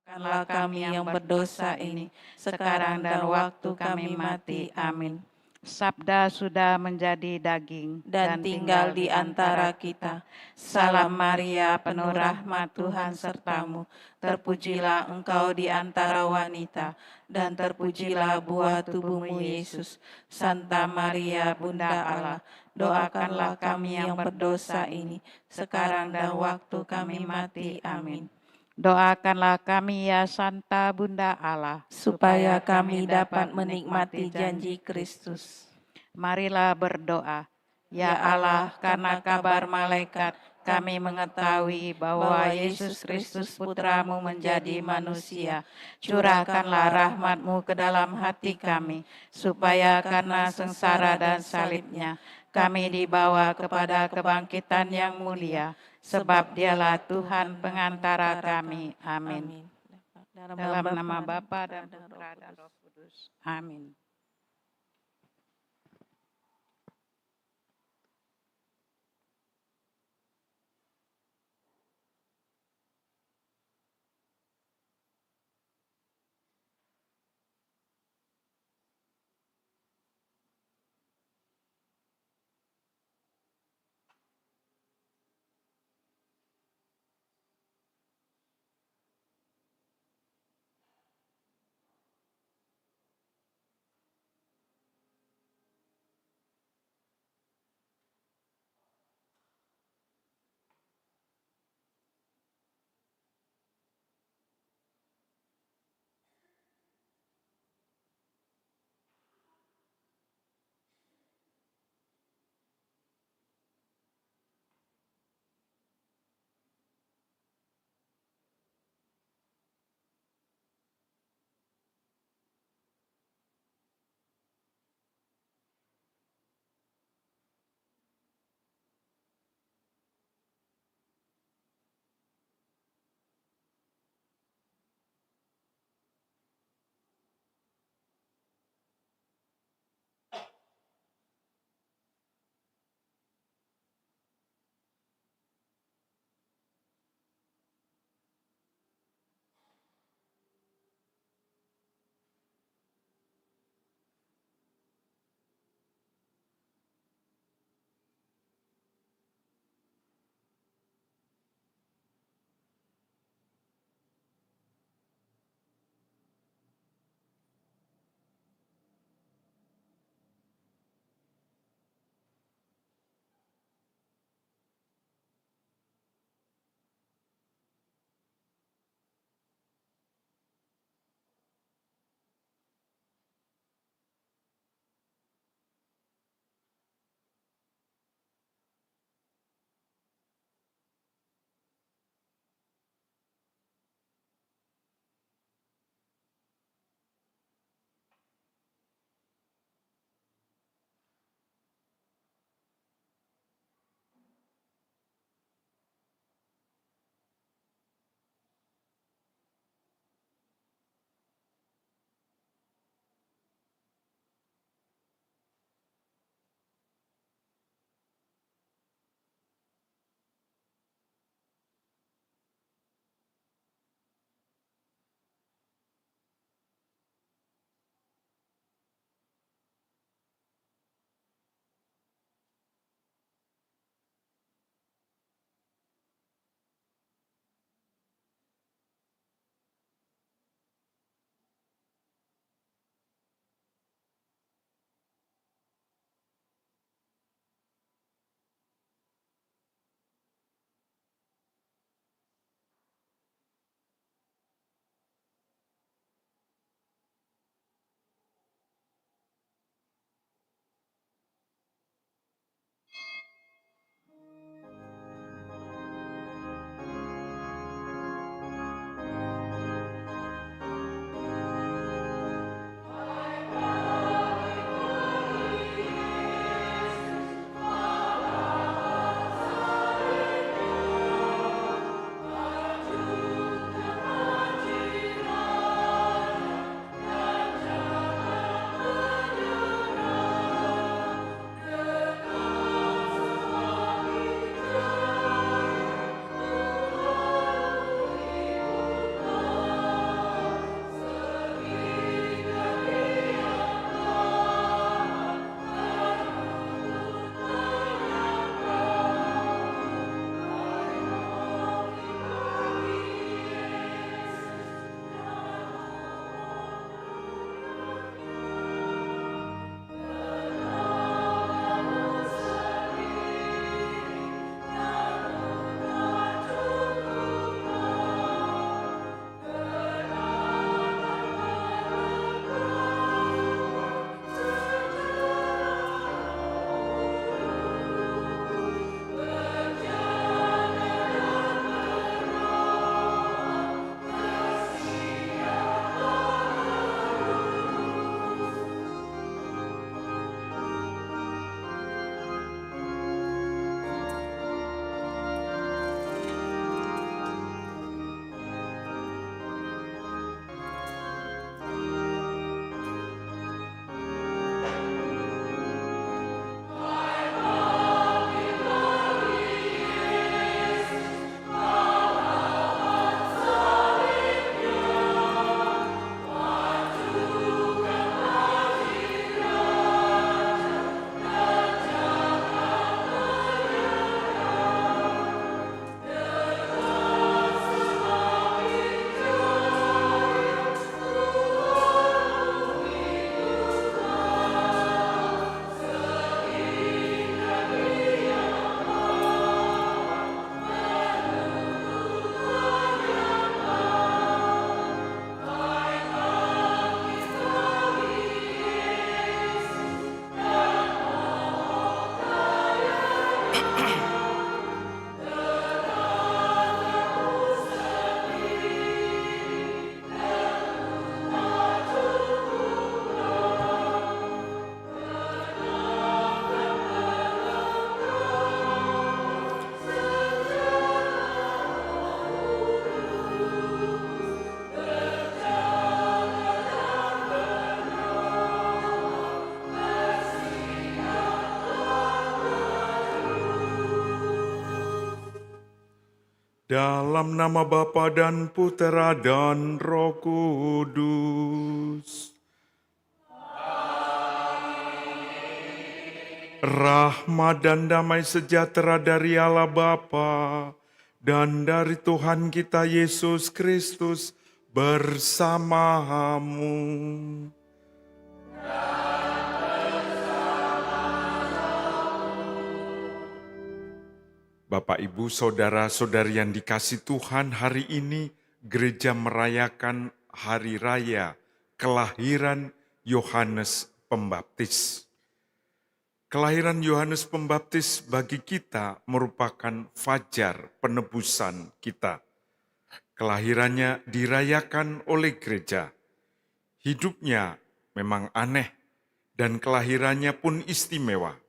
Maafkanlah kami yang berdosa ini, sekarang dan waktu kami mati. Amin. Sabda sudah menjadi daging Dan tinggal di antara kita. Salam Maria, penuh rahmat Tuhan sertamu. Terpujilah engkau di antara wanita, dan terpujilah buah tubuhmu Yesus. Santa Maria, Bunda Allah, doakanlah kami yang berdosa ini, sekarang dan waktu kami mati. Amin. Doakanlah kami ya Santa Bunda Allah, Supaya kami dapat menikmati janji Kristus. Marilah berdoa. Ya Allah, karena kabar malaikat, kami mengetahui bahwa Yesus Kristus Putramu menjadi manusia. Curahkanlah rahmat-Mu ke dalam hati kami, supaya karena sengsara dan salibnya, kami dibawa kepada kebangkitan yang mulia, sebab Dialah Tuhan pengantara kami. Amin. Dalam nama Bapa dan Putra dan Roh Kudus. Amin. Dalam nama Bapa dan Putera dan Roh Kudus. Rahmat dan damai sejahtera dari Allah Bapa dan dari Tuhan kita Yesus Kristus bersamamu. Bapak, Ibu, Saudara-saudari yang dikasihi Tuhan, hari ini gereja merayakan hari raya kelahiran Yohanes Pembaptis. Kelahiran Yohanes Pembaptis bagi kita merupakan fajar penebusan kita. Kelahirannya dirayakan oleh gereja. Hidupnya memang aneh dan kelahirannya pun istimewa.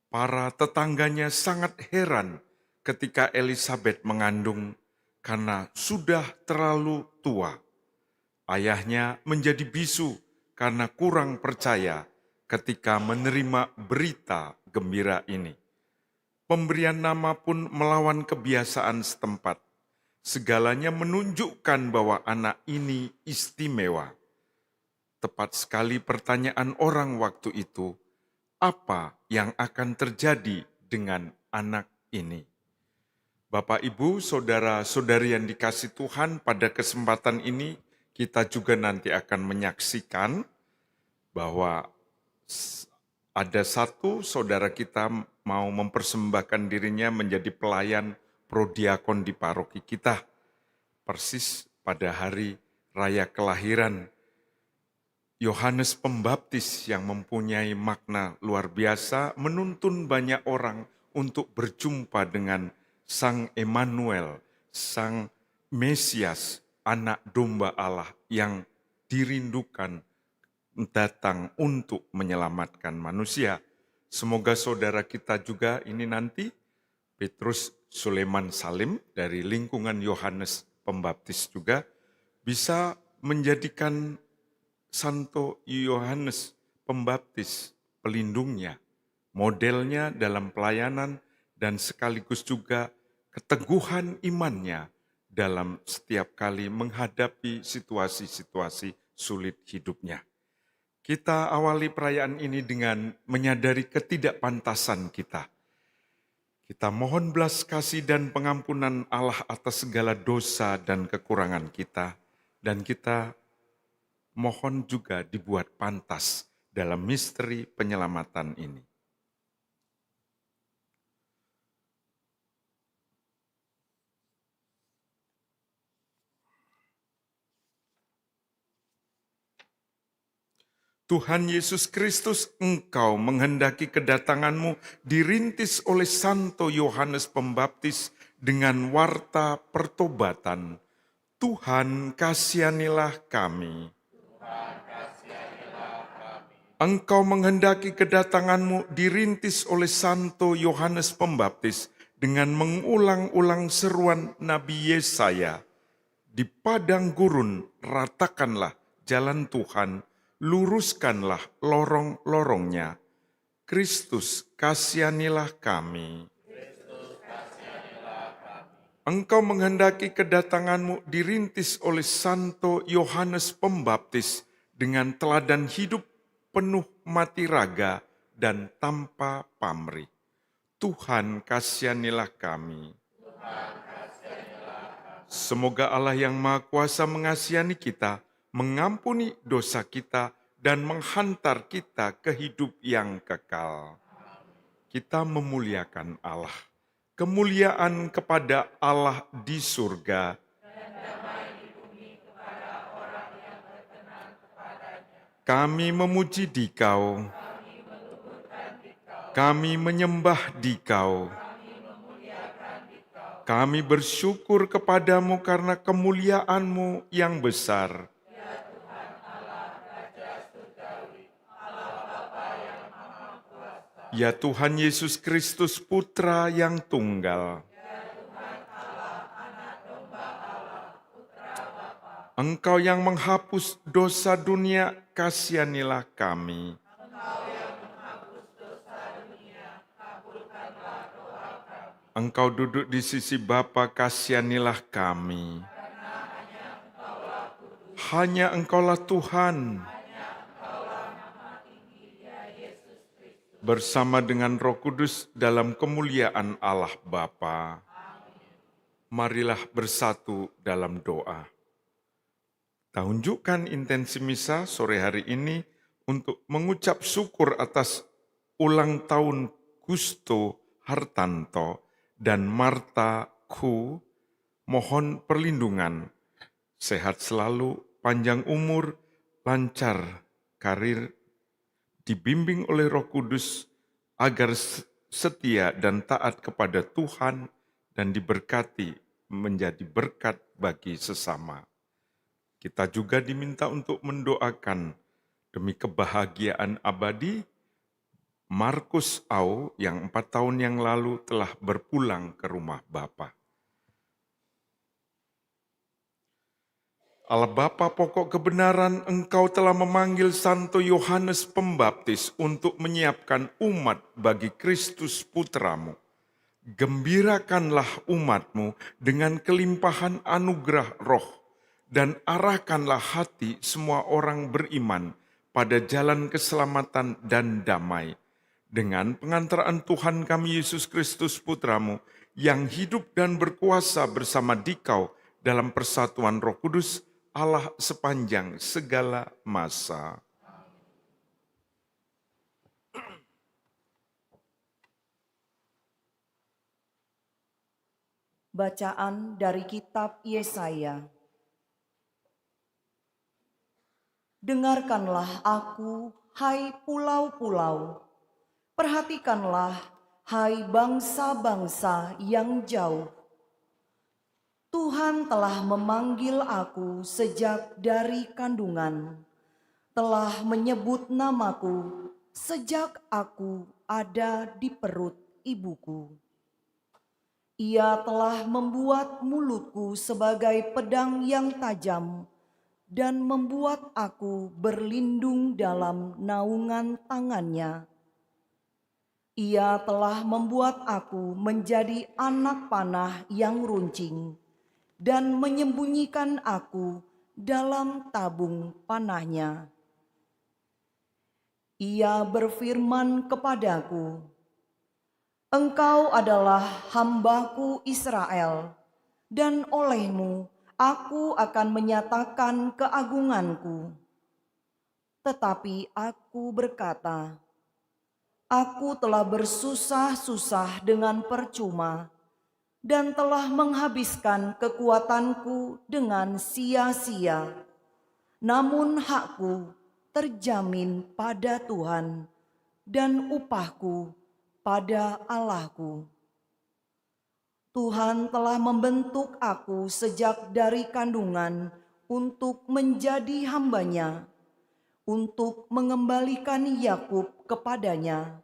Para tetangganya sangat heran ketika Elizabeth mengandung karena sudah terlalu tua. Ayahnya menjadi bisu karena kurang percaya ketika menerima berita gembira ini. Pemberian nama pun melawan kebiasaan setempat. Segalanya menunjukkan bahwa anak ini istimewa. Tepat sekali pertanyaan orang waktu itu, apa yang akan terjadi dengan anak ini? Bapak, Ibu, Saudara-saudari yang dikasihi Tuhan, pada kesempatan ini kita juga nanti akan menyaksikan bahwa ada satu saudara kita mau mempersembahkan dirinya menjadi pelayan prodiakon di paroki kita. Persis pada hari raya kelahiran Yohanes Pembaptis yang mempunyai makna luar biasa, menuntun banyak orang untuk berjumpa dengan Sang Emmanuel, Sang Mesias, anak domba Allah yang dirindukan datang untuk menyelamatkan manusia. Semoga saudara kita juga ini nanti, Petrus Suleman Salim dari lingkungan Yohanes Pembaptis juga, bisa menjadikan Santo Yohanes Pembaptis pelindungnya, modelnya dalam pelayanan dan sekaligus juga keteguhan imannya dalam setiap kali menghadapi situasi-situasi sulit hidupnya. Kita awali perayaan ini dengan menyadari ketidakpantasan kita. Kita mohon belas kasih dan pengampunan Allah atas segala dosa dan kekurangan kita. Dan kita mohon juga dibuat pantas dalam misteri penyelamatan ini. Tuhan Yesus Kristus, Engkau menghendaki kedatangan-Mu dirintis oleh Santo Yohanes Pembaptis dengan warta pertobatan. Tuhan, kasihanilah kami. Engkau menghendaki kedatangan-Mu dirintis oleh Santo Yohanes Pembaptis dengan mengulang-ulang seruan Nabi Yesaya. Di padang gurun ratakanlah jalan Tuhan, luruskanlah lorong-lorongnya. Kristus, kasihanilah kami. Engkau menghendaki kedatangan-Mu dirintis oleh Santo Yohanes Pembaptis dengan teladan hidup penuh mati raga dan tanpa pamrih. Tuhan, kasihanilah kami. Semoga Allah yang Maha Kuasa mengasihani kita, mengampuni dosa kita, dan menghantar kita ke hidup yang kekal. Kita memuliakan Allah. Kemuliaan kepada Allah di surga. Kami memuji Dikau. Kami menyembah Dikau. Kami bersyukur kepadamu karena kemuliaan-Mu yang besar. Ya Tuhan Yesus Kristus, Putra yang tunggal. Engkau yang menghapus dosa dunia, kasihanilah kami. Engkau duduk di sisi Bapa, kasihanilah kami. Hanya Engkaulah Tuhan. Bersama dengan Roh Kudus dalam kemuliaan Allah Bapa. Marilah bersatu dalam doa. Kita unjukkan intensi misa sore hari ini untuk mengucap syukur atas ulang tahun Gusto Hartanto dan Marta Ku. Mohon perlindungan, sehat selalu, panjang umur, lancar karir, dibimbing oleh Roh Kudus agar setia dan taat kepada Tuhan dan diberkati menjadi berkat bagi sesama. Kita juga diminta untuk mendoakan demi kebahagiaan abadi Markus Au yang 4 tahun yang lalu telah berpulang ke rumah Bapa. Allah Bapa pokok kebenaran, Engkau telah memanggil Santo Yohanes Pembaptis untuk menyiapkan umat bagi Kristus Putramu. Gembirakanlah umat-Mu dengan kelimpahan anugerah roh, dan arahkanlah hati semua orang beriman pada jalan keselamatan dan damai. Dengan pengantaraan Tuhan kami Yesus Kristus Putramu, yang hidup dan berkuasa bersama Dikau dalam persatuan Roh Kudus, Allah sepanjang segala masa. Bacaan dari kitab Yesaya. Dengarkanlah aku, hai pulau-pulau. Perhatikanlah, hai bangsa-bangsa yang jauh. Tuhan telah memanggil aku sejak dari kandungan, telah menyebut namaku sejak aku ada di perut ibuku. Ia telah membuat mulutku sebagai pedang yang tajam dan membuat aku berlindung dalam naungan tangannya. Ia telah membuat aku menjadi anak panah yang runcing dan menyembunyikan aku dalam tabung panahnya. Ia berfirman kepadaku, "Engkau adalah hambaku Israel, dan olehmu aku akan menyatakan keagunganku." Tetapi aku berkata, "Aku telah bersusah-susah dengan percuma dan telah menghabiskan kekuatanku dengan sia-sia. Namun hakku terjamin pada Tuhan dan upahku pada Allahku." Tuhan telah membentuk aku sejak dari kandungan untuk menjadi hamba-Nya, untuk mengembalikan Yakub kepadanya,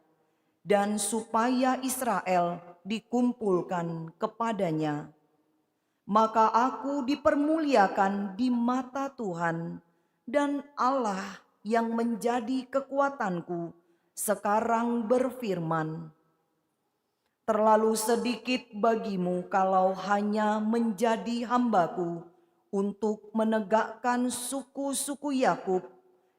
dan supaya Israel dikumpulkan kepadanya. Maka aku dipermuliakan di mata Tuhan, dan Allah yang menjadi kekuatanku sekarang berfirman, "Terlalu sedikit bagimu kalau hanya menjadi hambaku untuk menegakkan suku-suku Yakub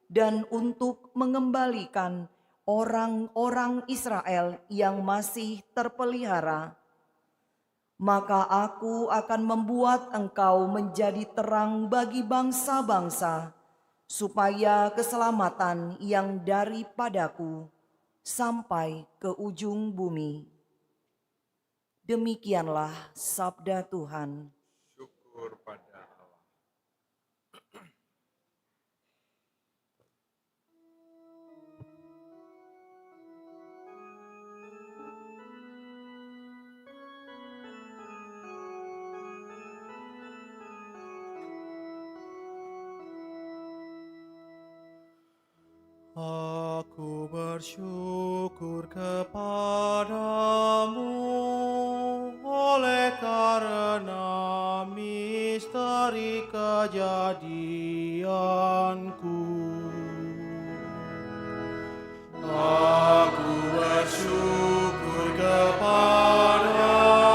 dan untuk mengembalikan orang-orang Israel yang masih terpelihara. Maka aku akan membuat engkau menjadi terang bagi bangsa-bangsa, supaya keselamatan yang daripadaku sampai ke ujung bumi." Demikianlah sabda Tuhan. Syukur pada Allah. Aku bersyukur kepadamu oleh karena misteri kejadianku. Aku bersyukur kepadamu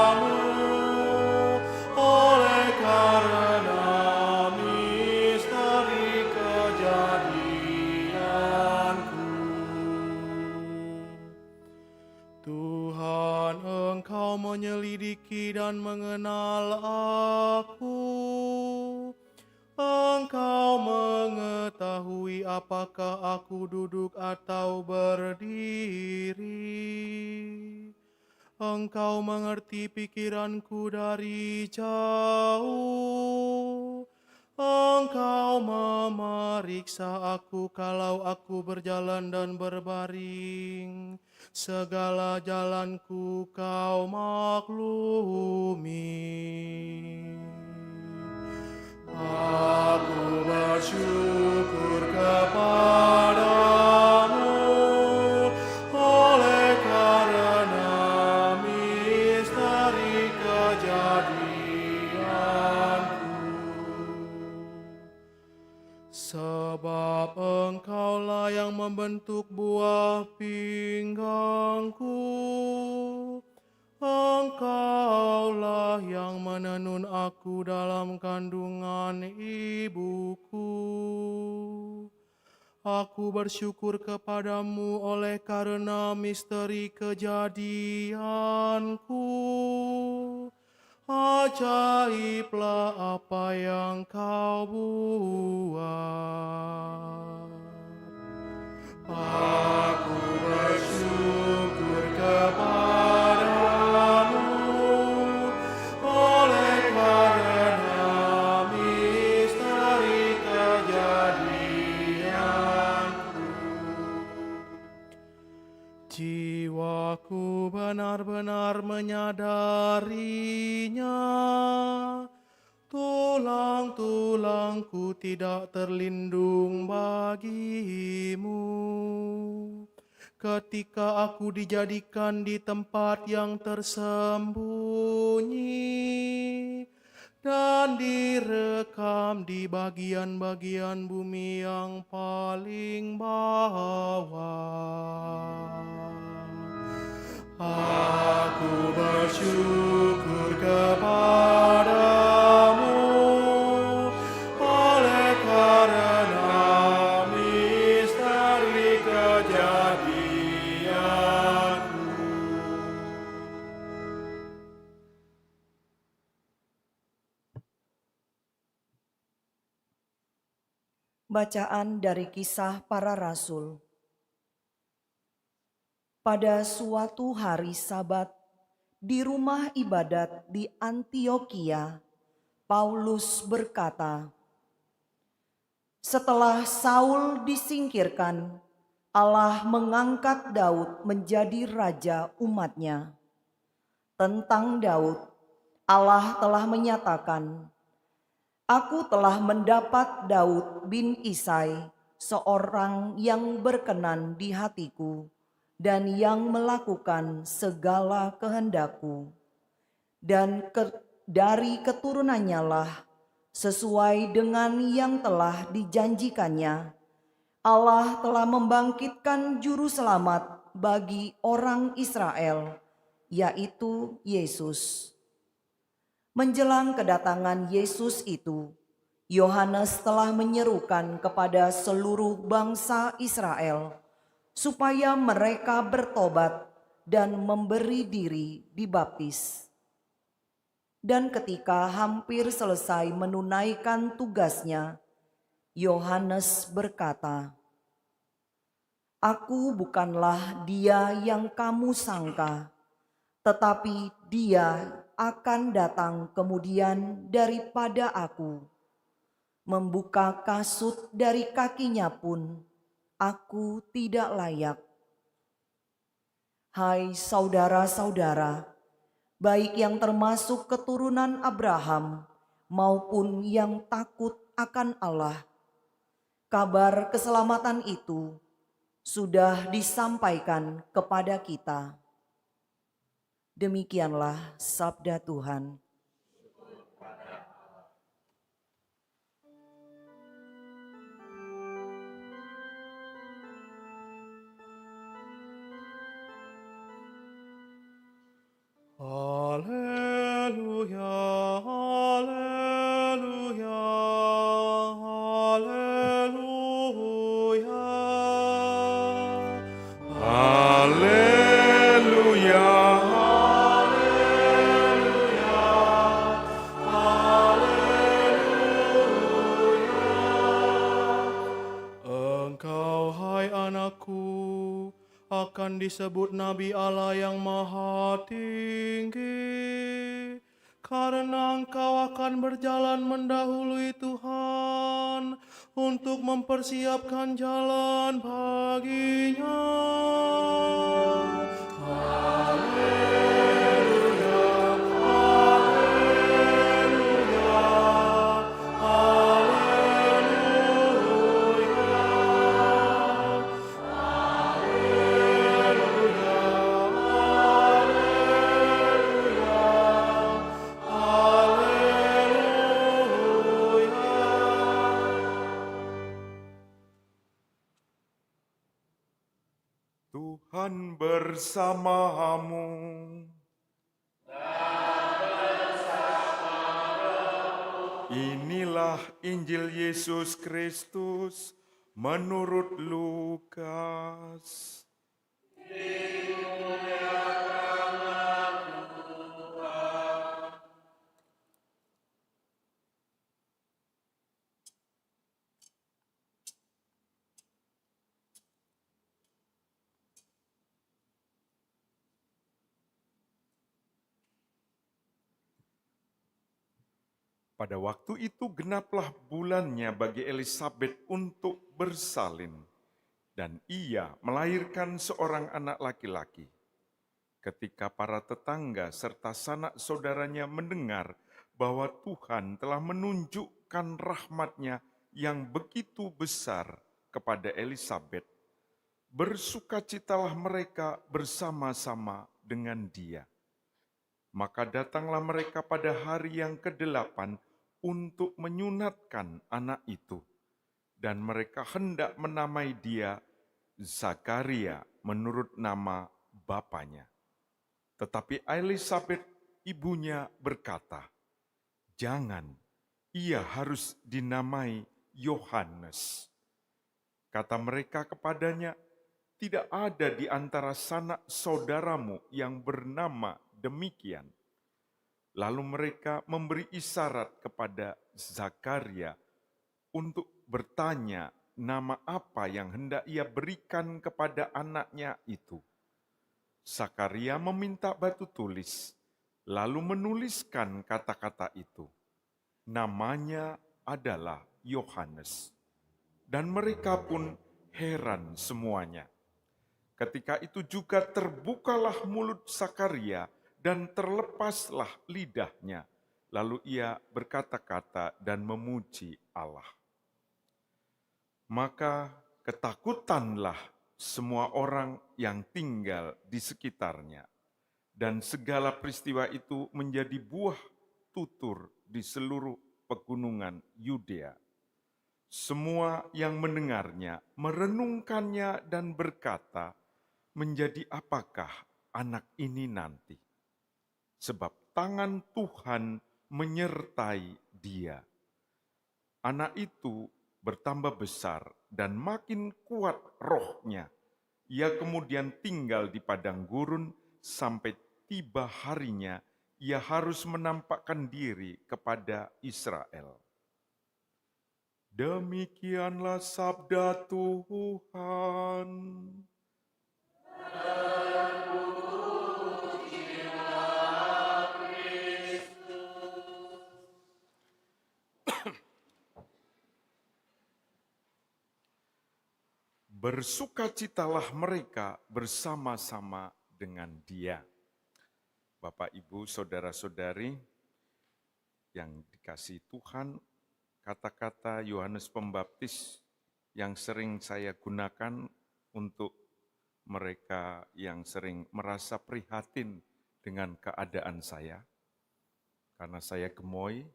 dan mengenal aku. Engkau mengetahui apakah aku duduk atau berdiri. Engkau mengerti pikiranku dari jauh. Engkau memeriksa aku kalau aku berjalan dan berbaring. Segala jalanku kau maklumi. Aku bersyukur kepadamu oleh karena misteri kejadianku. Sebab Engkaulah yang membentuk buah pinggangku. Engkaulah yang menenun aku dalam kandungan ibuku. Aku bersyukur kepadamu oleh karena misteri kejadianku. Ajaiblah apa yang kau buat. Aku bersyukur kepadamu oleh karena misteri kejadianku. Jiwaku benar-benar menyadarinya. Tulang-tulangku tidak terlindung bagimu. Ketika aku dijadikan di tempat yang tersembunyi dan direkam di bagian-bagian bumi yang paling bawah. Aku bersyukur kepadamu oleh karena misteri kejadianku. Bacaan dari Kisah Para Rasul. Pada suatu hari Sabat, di rumah ibadat di Antiokhia, Paulus berkata, "Setelah Saul disingkirkan, Allah mengangkat Daud menjadi raja umat-Nya. Tentang Daud, Allah telah menyatakan, Aku telah mendapat Daud bin Isai, seorang yang berkenan di hatiku, dan yang melakukan segala kehendakku. Dan dari keturunannya lah, sesuai dengan yang telah dijanjikannya, Allah telah membangkitkan juru selamat bagi orang Israel, yaitu Yesus." Menjelang kedatangan Yesus itu, Yohanes telah menyerukan kepada seluruh bangsa Israel supaya mereka bertobat dan memberi diri dibaptis. Dan ketika hampir selesai menunaikan tugasnya, Yohanes berkata, "Aku bukanlah dia yang kamu sangka, tetapi dia akan datang kemudian daripada aku. Membuka kasut dari kakinya pun aku tidak layak. Hai saudara-saudara, baik yang termasuk keturunan Abraham maupun yang takut akan Allah, kabar keselamatan itu sudah disampaikan kepada kita." Demikianlah sabda Tuhan. Haleluya, haleluya, haleluya. Haleluya. Haleluya, akan disebut Nabi Allah yang Maha Tinggi, karena engkau akan berjalan mendahului Tuhan untuk mempersiapkan jalan baginya. Tuhan bersamamu. Inilah Injil Yesus Kristus menurut Lukas. Pada waktu itu genaplah bulannya bagi Elisabet untuk bersalin, dan ia melahirkan seorang anak laki-laki. Ketika para tetangga serta sanak saudaranya mendengar bahwa Tuhan telah menunjukkan rahmat-Nya yang begitu besar kepada Elisabet, bersukacitalah mereka bersama-sama dengan dia. Maka datanglah mereka pada hari yang ke-8 untuk menyunatkan anak itu, dan mereka hendak menamai dia Zakaria menurut nama bapaknya. Tetapi Elisabet ibunya berkata, "Jangan, ia harus dinamai Yohanes." Kata mereka kepadanya, "Tidak ada di antara sanak saudaramu yang bernama demikian." Lalu mereka memberi isyarat kepada Zakaria untuk bertanya nama apa yang hendak ia berikan kepada anaknya itu. Zakaria meminta batu tulis, lalu menuliskan kata-kata itu. Namanya adalah Yohanes. Dan mereka pun heran semuanya. Ketika itu juga terbukalah mulut Zakaria, dan terlepaslah lidahnya. Lalu ia berkata-kata dan memuji Allah. Maka ketakutanlah semua orang yang tinggal di sekitarnya. Dan segala peristiwa itu menjadi buah tutur di seluruh pegunungan Yudea. Semua yang mendengarnya merenungkannya dan berkata, "Menjadi apakah anak ini nanti?" Sebab tangan Tuhan menyertai dia. Anak itu bertambah besar dan makin kuat rohnya. Ia kemudian tinggal di padang gurun sampai tiba harinya ia harus menampakkan diri kepada Israel. Demikianlah sabda Tuhan. Bersukacitalah mereka bersama-sama dengan dia. Bapak, Ibu, Saudara-saudari yang dikasihi Tuhan, kata-kata Yohanes Pembaptis yang sering saya gunakan untuk mereka yang sering merasa prihatin dengan keadaan saya. Karena saya gemoy,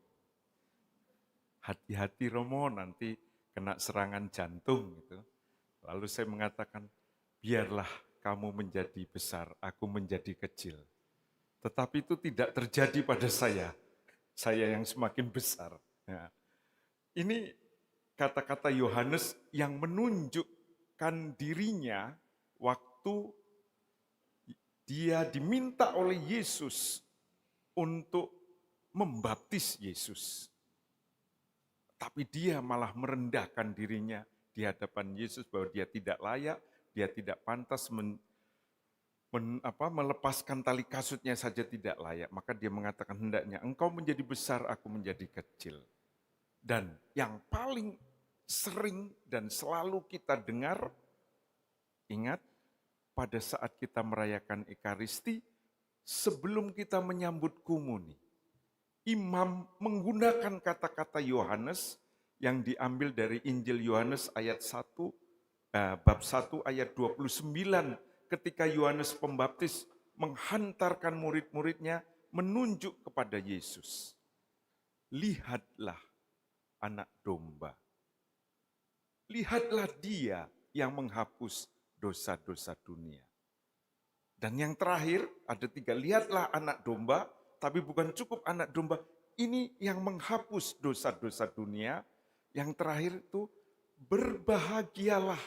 hati-hati Romo nanti kena serangan jantung gitu. Lalu saya mengatakan, biarlah kamu menjadi besar, aku menjadi kecil. Tetapi itu tidak terjadi pada saya yang semakin besar. Ya. Ini kata-kata Yohanes yang menunjukkan dirinya waktu dia diminta oleh Yesus untuk membaptis Yesus. Tapi dia malah merendahkan dirinya di hadapan Yesus bahwa dia tidak layak, dia tidak pantas melepaskan tali kasutnya saja tidak layak. Maka dia mengatakan, hendaknya engkau menjadi besar, aku menjadi kecil. Dan yang paling sering dan selalu kita dengar, ingat pada saat kita merayakan Ekaristi, sebelum kita menyambut komuni, imam menggunakan kata-kata Yohanes yang diambil dari Injil Yohanes ayat 1, bab 1 ayat 29, ketika Yohanes Pembaptis menghantarkan murid-muridnya menunjuk kepada Yesus. Lihatlah anak domba. Lihatlah dia yang menghapus dosa-dosa dunia. Dan yang terakhir ada 3, lihatlah anak domba, tapi bukan cukup anak domba, ini yang menghapus dosa-dosa dunia. Yang terakhir itu, berbahagialah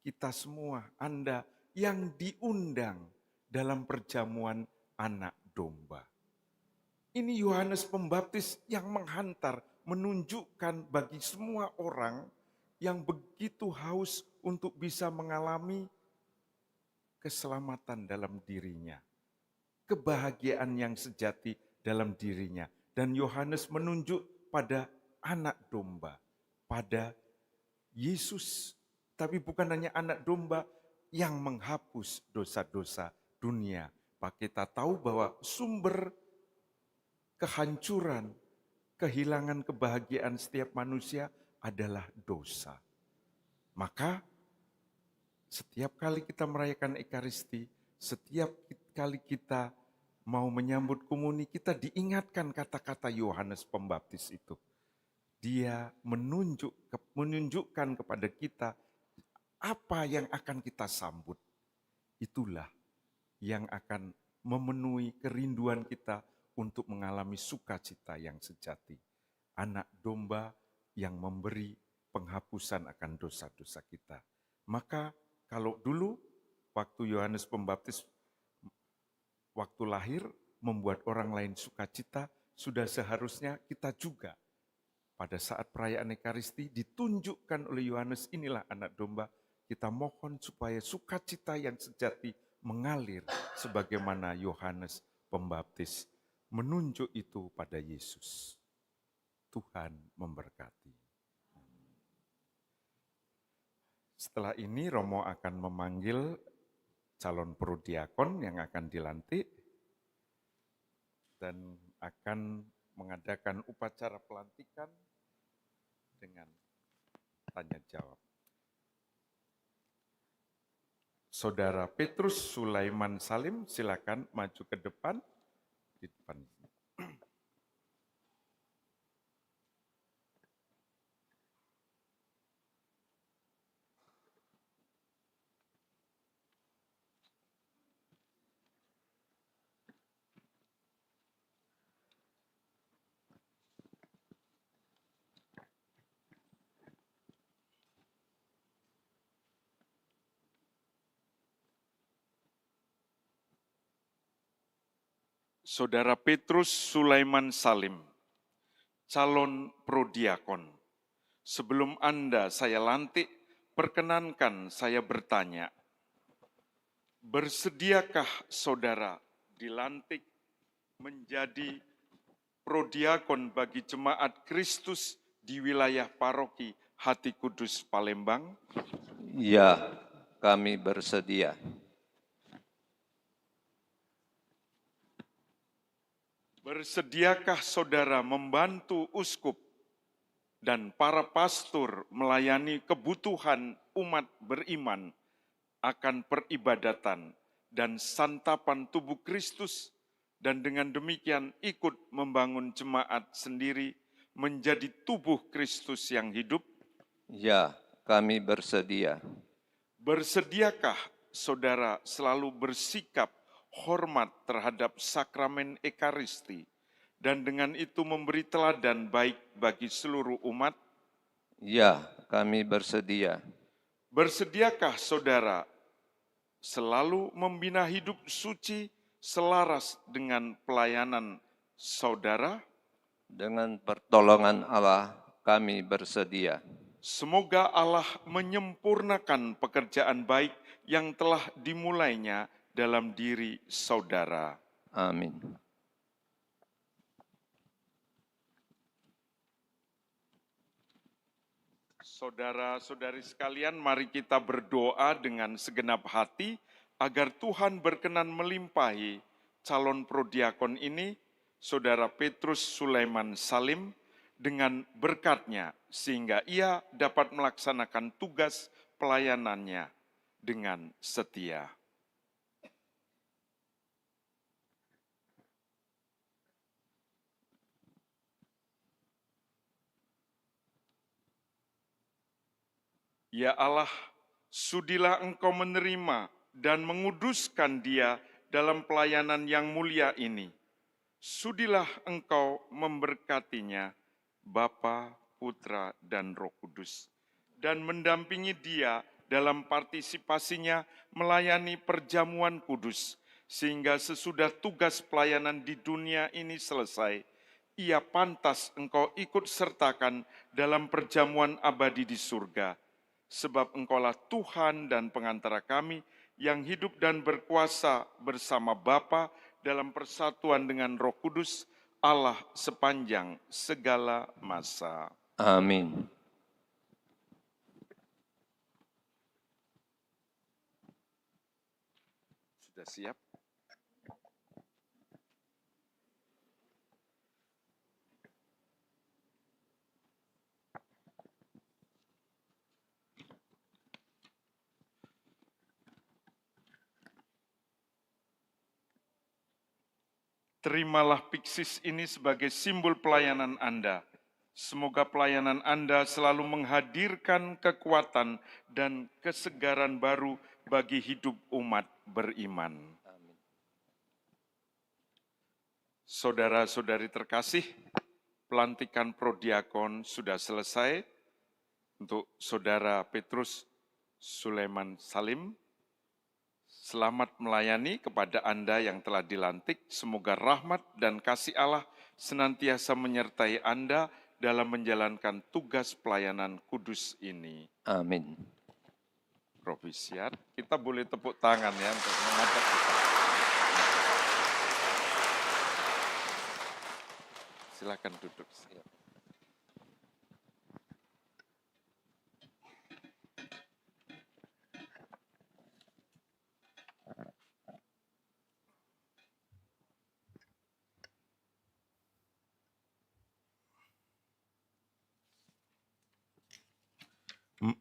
kita semua, Anda yang diundang dalam perjamuan anak domba. Ini Yohanes Pembaptis yang menghantar, menunjukkan bagi semua orang yang begitu haus untuk bisa mengalami keselamatan dalam dirinya, kebahagiaan yang sejati dalam dirinya. Dan Yohanes menunjuk pada anak domba, pada Yesus. Tapi bukan hanya anak domba yang menghapus dosa-dosa dunia. Pak, kita tahu bahwa sumber kehancuran, kehilangan kebahagiaan setiap manusia adalah dosa. Maka setiap kali kita merayakan Ekaristi, setiap kali kita mau menyambut komuni, kita diingatkan kata-kata Yohanes Pembaptis itu. Dia menunjukkan kepada kita apa yang akan kita sambut. Itulah yang akan memenuhi kerinduan kita untuk mengalami sukacita yang sejati. Anak domba yang memberi penghapusan akan dosa-dosa kita. Maka kalau dulu waktu Yohanes Pembaptis waktu lahir membuat orang lain sukacita, sudah seharusnya kita juga pada saat perayaan Ekaristi ditunjukkan oleh Yohanes, inilah anak domba, kita mohon supaya sukacita yang sejati mengalir sebagaimana Yohanes Pembaptis menunjuk itu pada Yesus. Tuhan memberkati. Setelah ini Romo akan memanggil calon prodiakon yang akan dilantik dan akan mengadakan upacara pelantikan dengan tanya jawab. Saudara Petrus Sulaiman Salim, silakan maju ke depan. Di depan. Saudara Petrus Sulaiman Salim, calon prodiakon. Sebelum Anda saya lantik, perkenankan saya bertanya, bersediakah saudara dilantik menjadi prodiakon bagi Jemaat Kristus di wilayah paroki Hati Kudus Palembang? Ya, kami bersedia. Bersediakah saudara membantu uskup dan para pastor melayani kebutuhan umat beriman akan peribadatan dan santapan tubuh Kristus, dan dengan demikian ikut membangun jemaat sendiri menjadi tubuh Kristus yang hidup? Ya, kami bersedia. Bersediakah saudara selalu bersikap hormat terhadap sakramen Ekaristi dan dengan itu memberi teladan baik bagi seluruh umat? Ya, kami bersedia. Bersediakah saudara selalu membina hidup suci selaras dengan pelayanan saudara? Dengan pertolongan Allah, kami bersedia. Semoga Allah menyempurnakan pekerjaan baik yang telah dimulainya dalam diri saudara. Amin. Saudara-saudari sekalian, mari kita berdoa dengan segenap hati agar Tuhan berkenan melimpahi calon prodiakon ini, Saudara Petrus Sulaiman Salim, dengan berkatnya sehingga ia dapat melaksanakan tugas pelayanannya dengan setia. Ya Allah, sudilah Engkau menerima dan menguduskan dia dalam pelayanan yang mulia ini. Sudilah Engkau memberkatinya, Bapa, Putra, dan Roh Kudus, dan mendampingi dia dalam partisipasinya melayani perjamuan kudus, sehingga sesudah tugas pelayanan di dunia ini selesai, ia pantas Engkau ikut sertakan dalam perjamuan abadi di surga. Sebab Engkaulah Tuhan dan pengantara kami yang hidup dan berkuasa bersama Bapa dalam persatuan dengan Roh Kudus, Allah sepanjang segala masa. Amin. Sudah siap? Terimalah Piksis ini sebagai simbol pelayanan Anda. Semoga pelayanan Anda selalu menghadirkan kekuatan dan kesegaran baru bagi hidup umat beriman. Saudara-saudari terkasih, pelantikan prodiakon sudah selesai untuk Saudara Petrus Sulaiman Salim. Selamat melayani kepada Anda yang telah dilantik. Semoga rahmat dan kasih Allah senantiasa menyertai Anda dalam menjalankan tugas pelayanan kudus ini. Amin. Provisiat, kita boleh tepuk tangan ya untuk mengajak kita. Silakan duduk.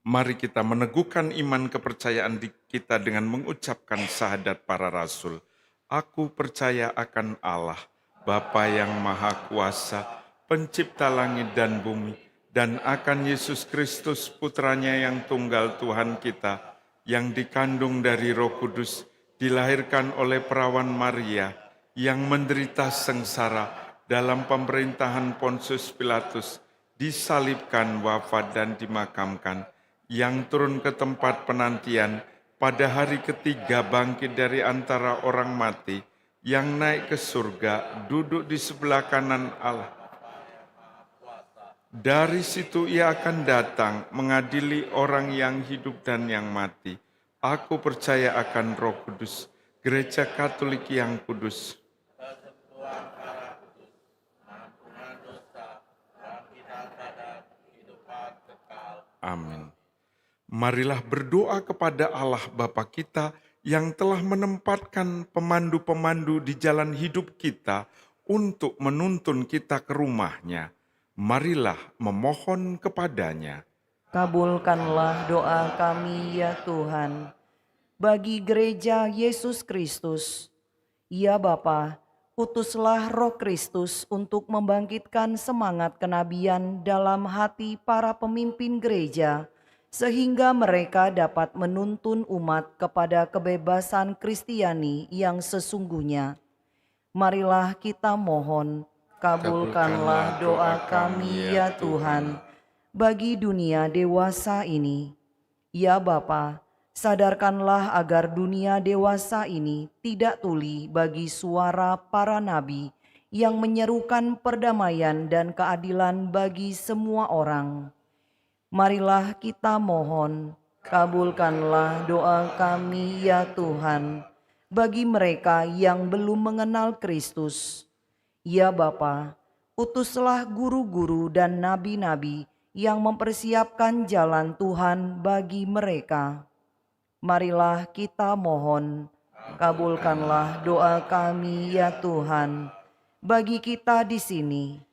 Mari kita meneguhkan iman kepercayaan kita dengan mengucapkan syahadat para rasul. Aku percaya akan Allah, Bapa yang Maha Kuasa, pencipta langit dan bumi, dan akan Yesus Kristus, Putranya yang tunggal Tuhan kita, yang dikandung dari Roh Kudus, dilahirkan oleh perawan Maria, yang menderita sengsara dalam pemerintahan Pontius Pilatus, disalibkan, wafat, dan dimakamkan, yang turun ke tempat penantian, pada hari ketiga bangkit dari antara orang mati, yang naik ke surga, duduk di sebelah kanan Allah. Dari situ ia akan datang mengadili orang yang hidup dan yang mati. Aku percaya akan Roh Kudus, Gereja Katolik yang kudus, amin. Marilah berdoa kepada Allah Bapa kita yang telah menempatkan pemandu-pemandu di jalan hidup kita untuk menuntun kita ke rumah-Nya. Marilah memohon kepadanya. Kabulkanlah doa kami ya Tuhan, bagi gereja Yesus Kristus. Ya Bapa, utuslah Roh Kristus untuk membangkitkan semangat kenabian dalam hati para pemimpin gereja, sehingga mereka dapat menuntun umat kepada kebebasan Kristiani yang sesungguhnya. Marilah kita mohon, kabulkanlah doa kami ya Tuhan, bagi dunia dewasa ini. Ya Bapa, sadarkanlah agar dunia dewasa ini tidak tuli bagi suara para nabi yang menyerukan perdamaian dan keadilan bagi semua orang. Marilah kita mohon, kabulkanlah doa kami ya Tuhan, bagi mereka yang belum mengenal Kristus. Ya Bapa, utuslah guru-guru dan nabi-nabi yang mempersiapkan jalan Tuhan bagi mereka. Marilah kita mohon, kabulkanlah doa kami ya Tuhan, bagi kita di sini.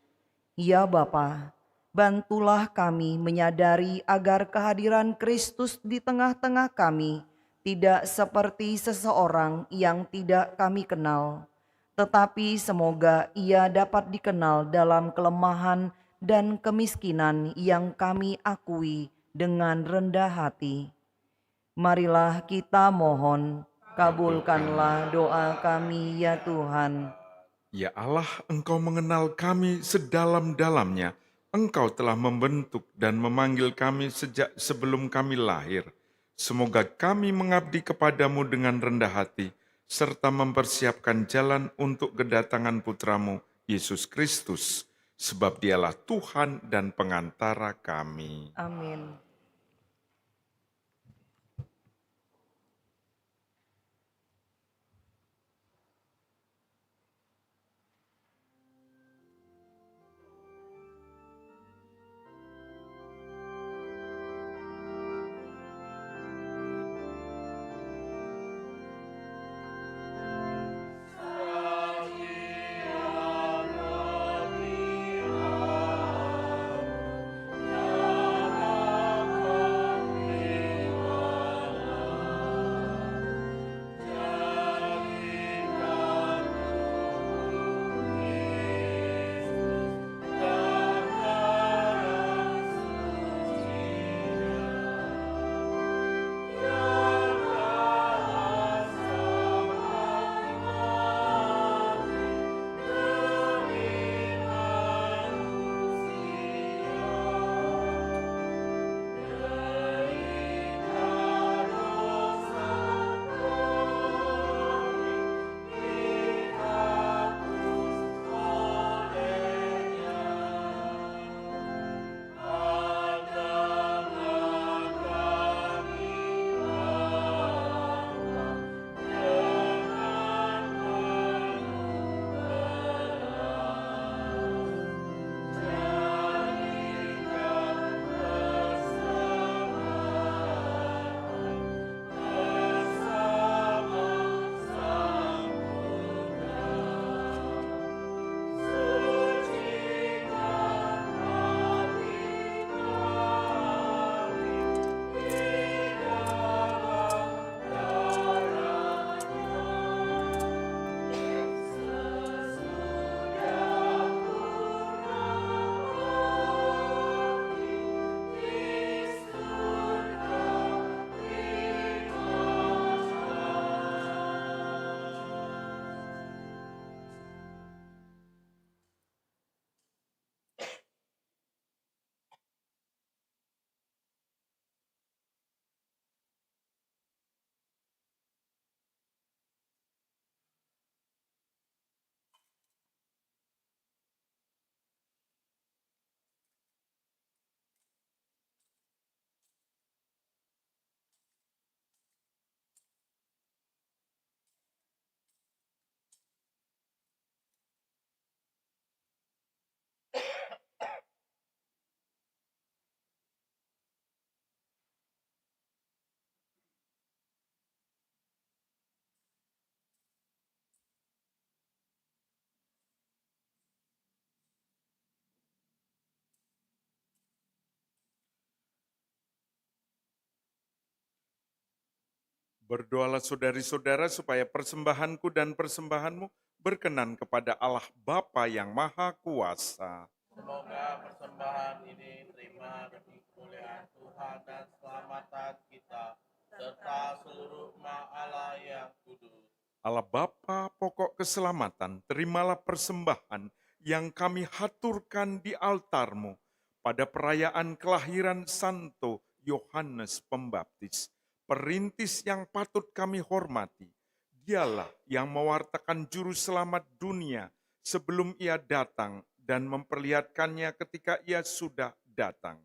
Ya Bapa, bantulah kami menyadari agar kehadiran Kristus di tengah-tengah kami tidak seperti seseorang yang tidak kami kenal, tetapi semoga ia dapat dikenal dalam kelemahan dan kemiskinan yang kami akui dengan rendah hati. Marilah kita mohon, kabulkanlah doa kami ya Tuhan. Ya Allah, Engkau mengenal kami sedalam-dalamnya. Engkau telah membentuk dan memanggil kami sejak sebelum kami lahir. Semoga kami mengabdi kepadamu dengan rendah hati, serta mempersiapkan jalan untuk kedatangan Putramu, Yesus Kristus, sebab dialah Tuhan dan pengantara kami. Amin. Berdoalah saudari-saudara supaya persembahanku dan persembahanmu berkenan kepada Allah Bapa yang Maha Kuasa. Semoga persembahan ini terima demi kemuliaan Tuhan dan keselamatan kita, serta seluruh umat Allah yang kudus. Allah Bapa pokok keselamatan, terimalah persembahan yang kami haturkan di altar-Mu pada perayaan kelahiran Santo Yohanes Pembaptis, perintis yang patut kami hormati. Dialah yang mewartakan juru selamat dunia sebelum ia datang dan memperlihatkannya ketika ia sudah datang.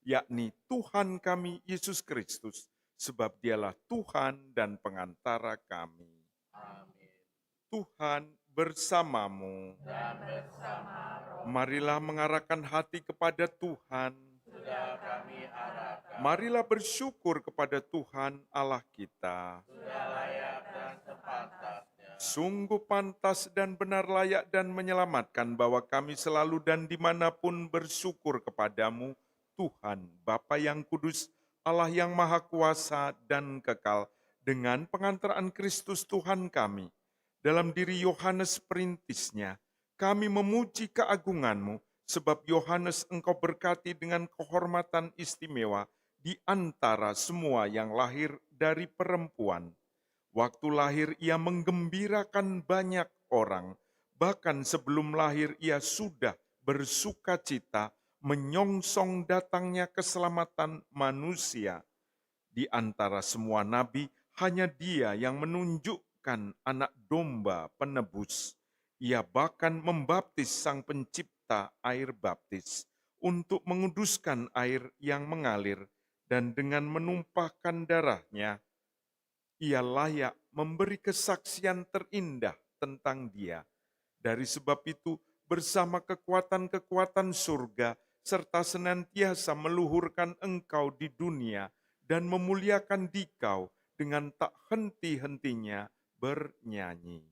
yakni Tuhan kami Yesus Kristus, sebab dialah Tuhan dan pengantara kami. Amin. Tuhan bersamamu. Dan bersama roh Marilah mengarahkan hati kepada Tuhan. sudah kami arahkan. Marilah bersyukur kepada Tuhan Allah kita. Sudah layak dan sepantasnya. Sungguh pantas dan benar, layak dan menyelamatkan bahwa kami selalu dan dimanapun bersyukur kepadamu, Tuhan, Bapa yang kudus, Allah yang maha kuasa dan kekal, dengan pengantaraan Kristus Tuhan kami. Dalam diri Yohanes perintisnya, kami memuji keagunganmu, sebab Yohanes engkau berkati dengan kehormatan istimewa di antara semua yang lahir dari perempuan. Waktu lahir ia menggembirakan banyak orang, bahkan sebelum lahir ia sudah bersuka cita menyongsong datangnya keselamatan manusia. Di antara semua nabi, hanya dia yang menunjukkan anak domba penebus. Ia bahkan membaptis sang pencipta air baptis untuk menguduskan air yang mengalir, dan dengan menumpahkan darahnya, ia layak memberi kesaksian terindah tentang dia. Dari sebab itu, bersama kekuatan-kekuatan surga, serta senantiasa meluhurkan engkau di dunia, dan memuliakan dikau dengan tak henti-hentinya bernyanyi.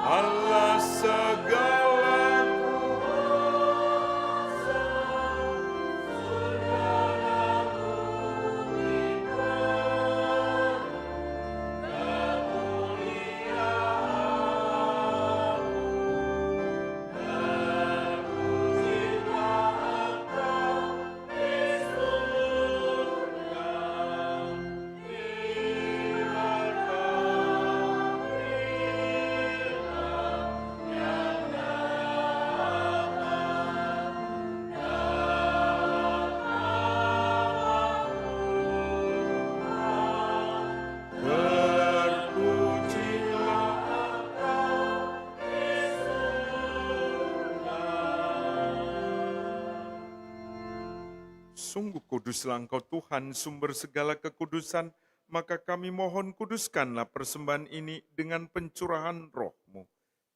Allah segala kuasa, surga dan bumi penuh kemuliaan-Mu. Terpujilah Engkau di surga, biar Sungguh kuduslah Engkau Tuhan, sumber segala kekudusan, maka kami mohon kuduskanlah persembahan ini dengan pencurahan roh-Mu,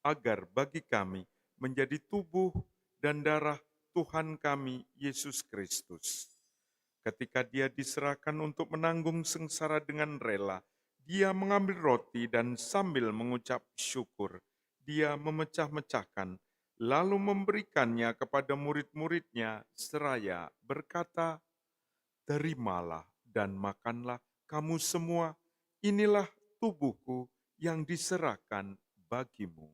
agar bagi kami menjadi tubuh dan darah Tuhan kami Yesus Kristus. Ketika dia diserahkan untuk menanggung sengsara dengan rela, dia mengambil roti dan sambil mengucap syukur, dia memecah-mecahkan, lalu memberikannya kepada murid-muridnya seraya berkata, "Terimalah dan makanlah kamu semua, inilah tubuhku yang diserahkan bagimu."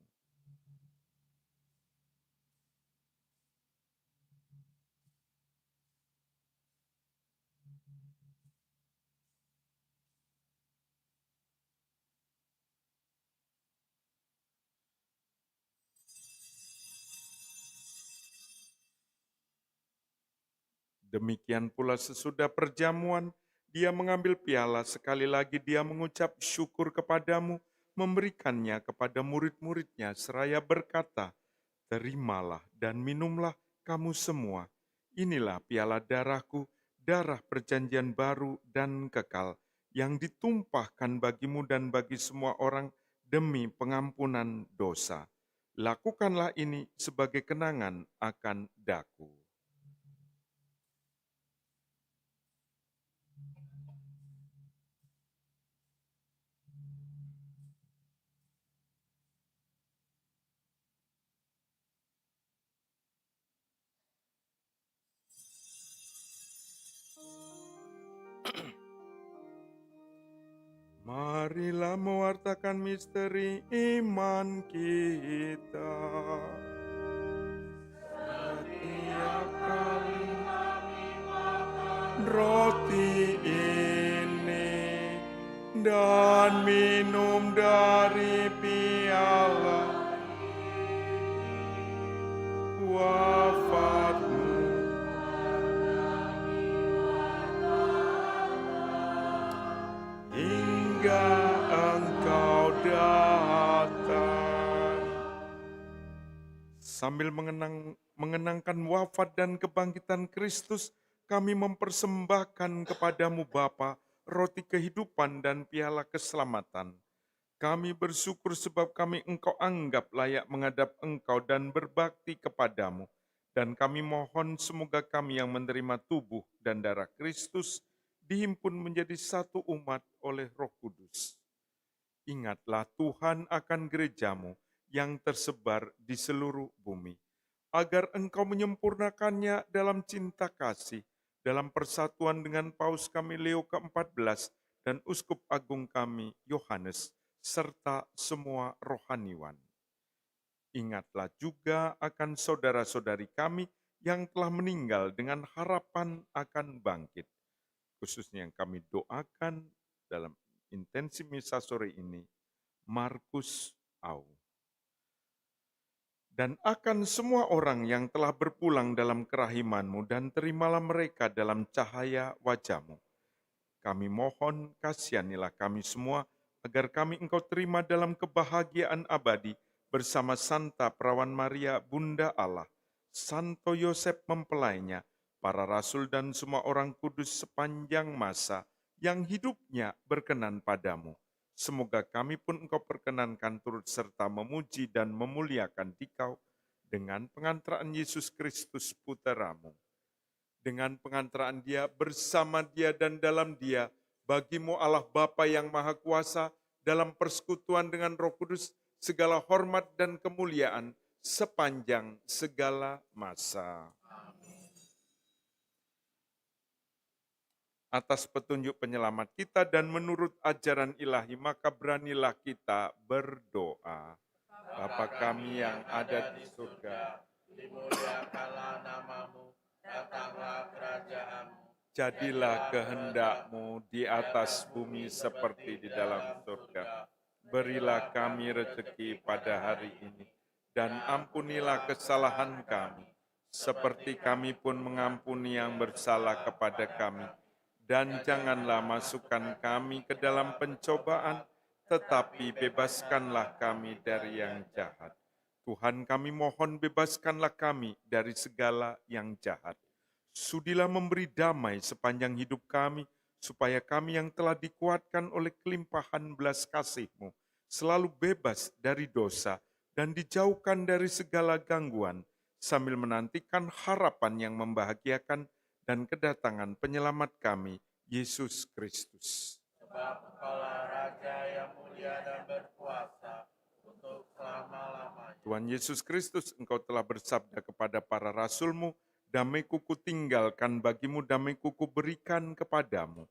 Demikian pula sesudah perjamuan, dia mengambil piala, sekali lagi dia mengucap syukur kepadamu, memberikannya kepada murid-muridnya, seraya berkata, "Terimalah dan minumlah kamu semua. Inilah piala darahku, darah perjanjian baru dan kekal, yang ditumpahkan bagimu dan bagi semua orang demi pengampunan dosa. Lakukanlah ini sebagai kenangan akan daku." Marilah mewartakan misteri iman kita. Setiap kali kami makan roti ini dan minum dari piala ini, wafat surga Engkau datang. Sambil mengenangkan wafat dan kebangkitan Kristus, kami mempersembahkan kepadamu Bapa roti kehidupan dan piala keselamatan. Kami bersyukur sebab kami Engkau anggap layak menghadap Engkau dan berbakti kepadamu. Dan kami mohon semoga kami yang menerima tubuh dan darah Kristus dihimpun menjadi satu umat oleh Roh Kudus. Ingatlah Tuhan akan gerejamu yang tersebar di seluruh bumi, agar Engkau menyempurnakannya dalam cinta kasih, dalam persatuan dengan Paus kami Leo ke-14 dan Uskup Agung kami Yohanes, serta semua rohaniwan. Ingatlah juga akan saudara-saudari kami yang telah meninggal dengan harapan akan bangkit, khususnya yang kami doakan dalam intensi misa sore ini, Markus Au. Dan akan semua orang yang telah berpulang dalam kerahiman-Mu, dan terimalah mereka dalam cahaya wajah-Mu. Kami mohon kasihanilah kami semua, agar kami Engkau terima dalam kebahagiaan abadi bersama Santa Perawan Maria, Bunda Allah, Santo Yosef mempelainya, para rasul dan semua orang kudus sepanjang masa yang hidupnya berkenan padamu. Semoga kami pun Engkau perkenankan turut serta memuji dan memuliakan Dikau dengan pengantaraan Yesus Kristus Puteramu. Dengan pengantaraan Dia, bersama Dia dan dalam Dia, bagimu Allah Bapa yang Maha Kuasa, dalam persekutuan dengan Roh Kudus, segala hormat dan kemuliaan sepanjang segala masa. Atas petunjuk penyelamat kita dan menurut ajaran ilahi, maka beranilah kita berdoa. Bapa kami yang ada di surga, dimuliakanlah namamu, datanglah kerajaanmu, jadilah kehendak-Mu di atas bumi seperti di dalam surga. Berilah kami rezeki pada hari ini, dan ampunilah kesalahan kami, seperti kami pun mengampuni yang bersalah kepada kami. Dan janganlah masukkan kami ke dalam pencobaan, tetapi bebaskanlah kami dari yang jahat. Tuhan kami mohon, bebaskanlah kami dari segala yang jahat. Sudilah memberi damai sepanjang hidup kami, supaya kami yang telah dikuatkan oleh kelimpahan belas kasih-Mu, selalu bebas dari dosa dan dijauhkan dari segala gangguan, sambil menantikan harapan yang membahagiakan dan kedatangan penyelamat kami, Yesus Kristus. sebab Engkaulah Raja yang mulia dan berkuasa untuk selama-lamanya. Tuhan Yesus Kristus, Engkau telah bersabda kepada para rasul-Mu, damai-Ku kutinggalkan bagimu, damai-Ku kuberikan kepadamu.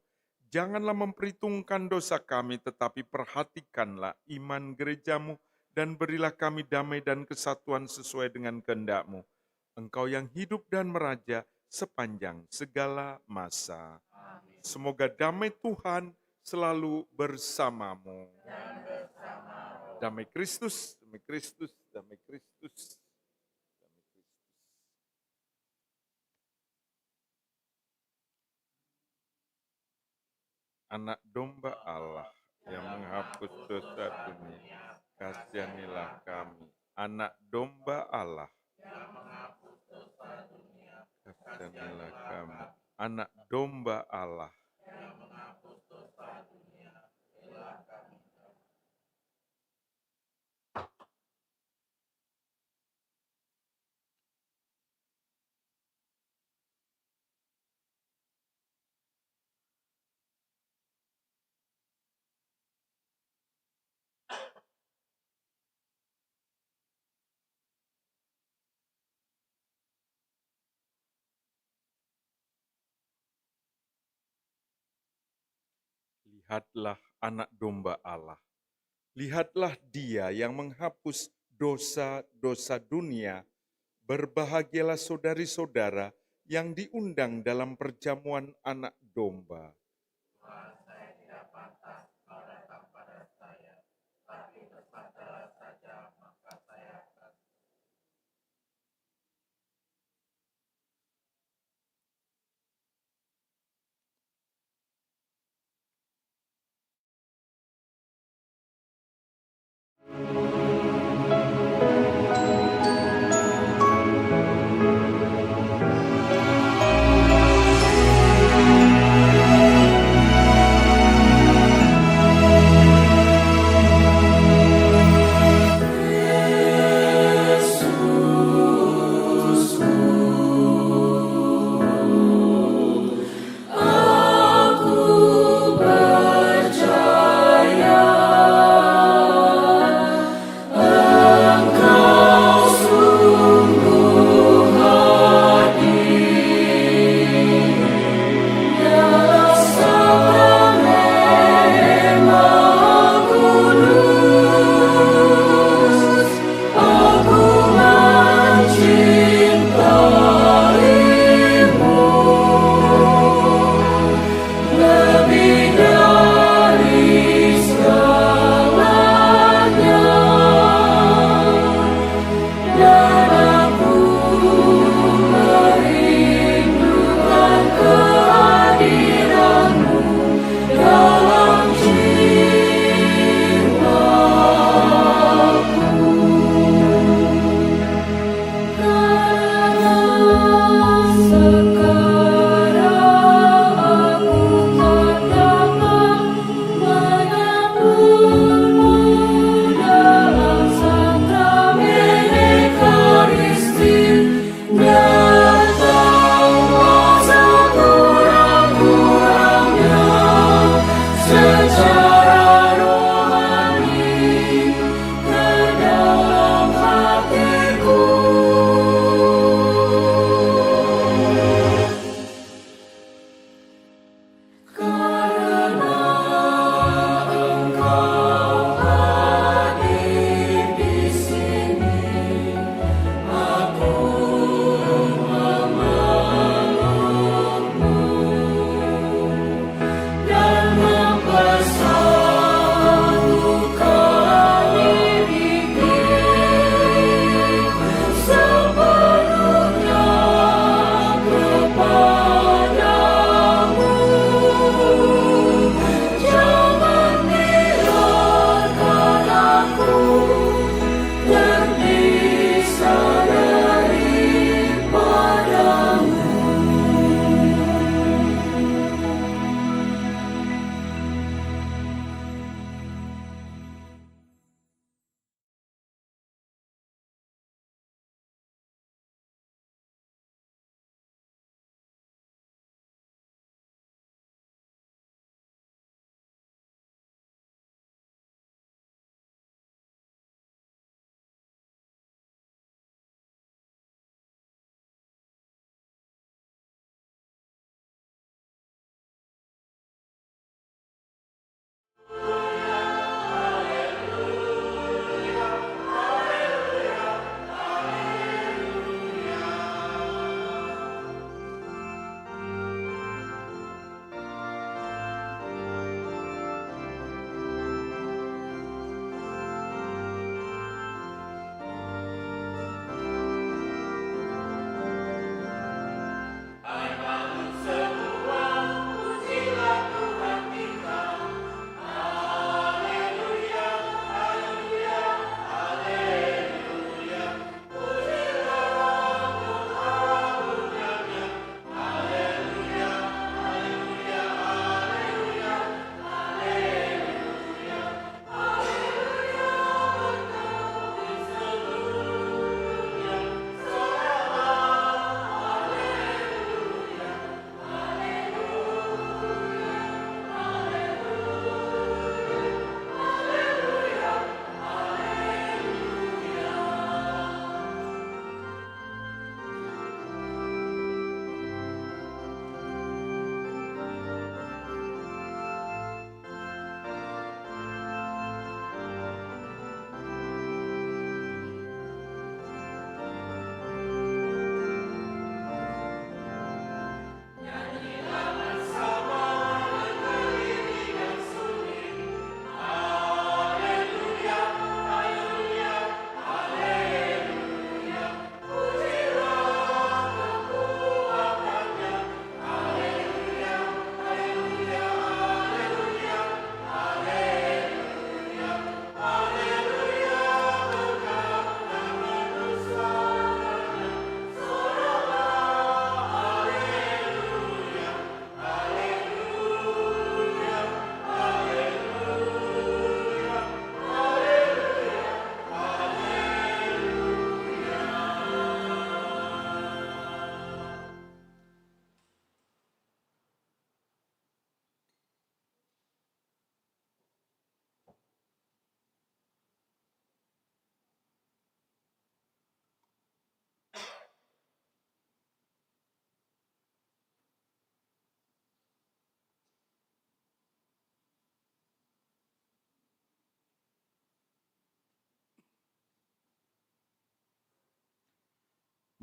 Janganlah memperhitungkan dosa kami, tetapi perhatikanlah iman gereja-Mu, dan berilah kami damai dan kesatuan sesuai dengan kehendak-Mu. Engkau yang hidup dan meraja sepanjang segala masa. Amin. Semoga damai Tuhan selalu bersamamu. Damai Kristus, damai Kristus, damai Kristus. Damai Kristus. Anak domba Allah yang menghapus dosa dunia, kasihanilah kami. Anak domba Allah Yang menghapus dosa dunia, kasihanilah kami. Anak domba Allah. yang menghapus dosa dunia, berilah kami. Lihatlah anak domba Allah. Lihatlah Dia yang menghapus dosa-dosa dunia. Berbahagialah saudari-saudara yang diundang dalam perjamuan anak domba.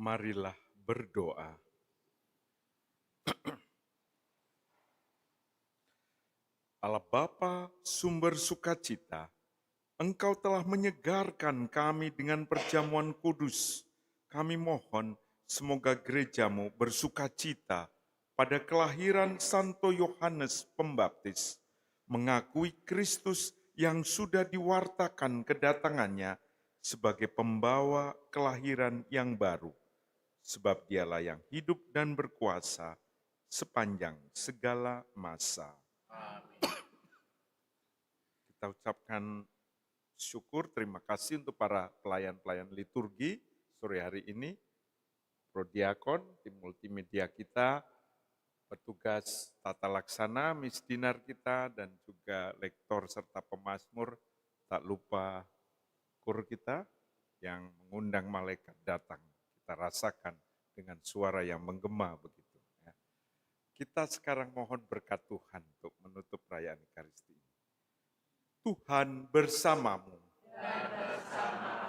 Marilah berdoa. Allah Bapa, sumber sukacita, Engkau telah menyegarkan kami dengan perjamuan kudus. Kami mohon semoga gerejamu bersukacita pada kelahiran Santo Yohanes Pembaptis, mengakui Kristus yang sudah diwartakan kedatangannya sebagai pembawa kelahiran yang baru, sebab dialah yang hidup dan berkuasa sepanjang segala masa. Kita ucapkan syukur, terima kasih untuk para pelayan-pelayan liturgi sore hari ini, Prodiakon, tim multimedia kita, petugas tata laksana, misdinar kita, dan juga lektor serta pemazmur, tak lupa kur kita yang mengundang malaikat datang. Kita rasakan dengan suara yang menggema begitu. Ya. Kita sekarang mohon berkat Tuhan untuk menutup perayaan Ekaristi ini. Tuhan bersamamu.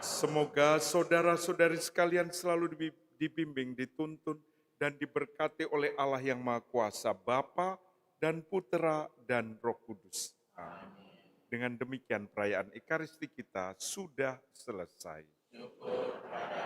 Semoga saudara-saudari sekalian selalu dibimbing, dituntun, dan diberkati oleh Allah yang Maha Kuasa, Bapa dan Putera dan Roh Kudus. Amin. Dengan demikian perayaan Ekaristi kita sudah selesai. Syukur pada